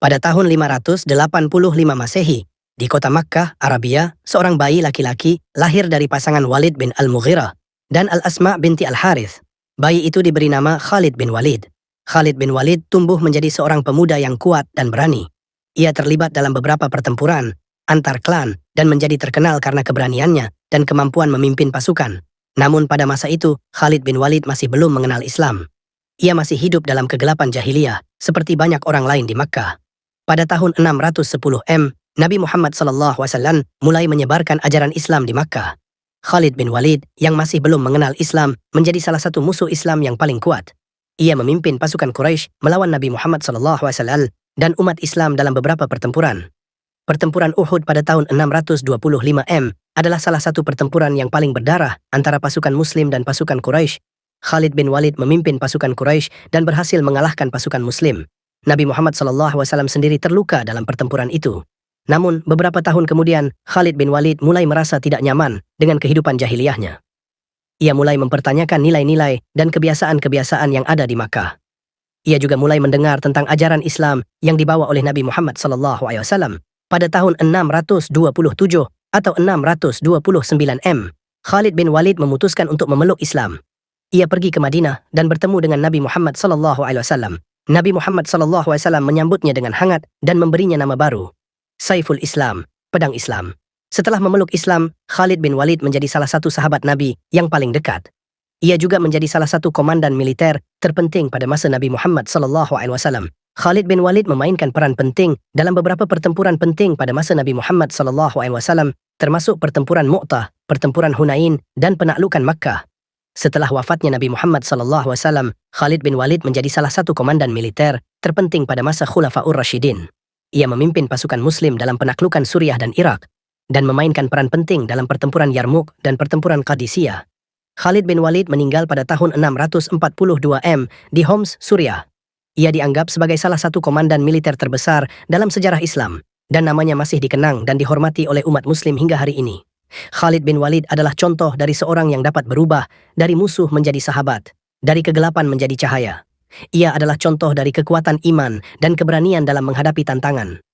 Pada tahun 585 Masehi, di kota Makkah, Arabia, seorang bayi laki-laki lahir dari pasangan Walid bin Al-Mughirah dan Al-Asma binti Al-Harith. Bayi itu diberi nama Khalid bin Walid. Khalid bin Walid tumbuh menjadi seorang pemuda yang kuat dan berani. Ia terlibat dalam beberapa pertempuran antar klan dan menjadi terkenal karena keberaniannya dan kemampuan memimpin pasukan. Namun pada masa itu, Khalid bin Walid masih belum mengenal Islam. Ia masih hidup dalam kegelapan jahiliyah, seperti banyak orang lain di Makkah. Pada tahun 610 Nabi Muhammad SAW mulai menyebarkan ajaran Islam di Makkah. Khalid bin Walid yang masih belum mengenal Islam menjadi salah satu musuh Islam yang paling kuat. Ia memimpin pasukan Quraisy melawan Nabi Muhammad SAW dan umat Islam dalam beberapa pertempuran. Pertempuran Uhud pada tahun 625 adalah salah satu pertempuran yang paling berdarah antara pasukan Muslim dan pasukan Quraisy. Khalid bin Walid memimpin pasukan Quraisy dan berhasil mengalahkan pasukan Muslim. Nabi Muhammad SAW sendiri terluka dalam pertempuran itu. Namun, beberapa tahun kemudian, Khalid bin Walid mulai merasa tidak nyaman dengan kehidupan jahiliyahnya. Ia mulai mempertanyakan nilai-nilai dan kebiasaan-kebiasaan yang ada di Makkah. Ia juga mulai mendengar tentang ajaran Islam yang dibawa oleh Nabi Muhammad SAW. Pada tahun 627 atau 629 Khalid bin Walid memutuskan untuk memeluk Islam. Ia pergi ke Madinah dan bertemu dengan Nabi Muhammad SAW. Nabi Muhammad SAW menyambutnya dengan hangat dan memberinya nama baru, Saiful Islam, pedang Islam. Setelah memeluk Islam, Khalid bin Walid menjadi salah satu sahabat Nabi yang paling dekat. Ia juga menjadi salah satu komandan militer terpenting pada masa Nabi Muhammad SAW. Khalid bin Walid memainkan peran penting dalam beberapa pertempuran penting pada masa Nabi Muhammad SAW, termasuk pertempuran Mu'tah, pertempuran Hunain, dan penaklukan Makkah. Setelah wafatnya Nabi Muhammad SAW, Khalid bin Walid menjadi salah satu komandan militer terpenting pada masa Khulafaur Rashidin. Ia memimpin pasukan Muslim dalam penaklukan Suriah dan Irak, dan memainkan peran penting dalam pertempuran Yarmouk dan pertempuran Qadisiyah. Khalid bin Walid meninggal pada tahun 642 di Homs, Suriah. Ia dianggap sebagai salah satu komandan militer terbesar dalam sejarah Islam, dan namanya masih dikenang dan dihormati oleh umat Muslim hingga hari ini. Khalid bin Walid adalah contoh dari seorang yang dapat berubah dari musuh menjadi sahabat, dari kegelapan menjadi cahaya. Ia adalah contoh dari kekuatan iman dan keberanian dalam menghadapi tantangan.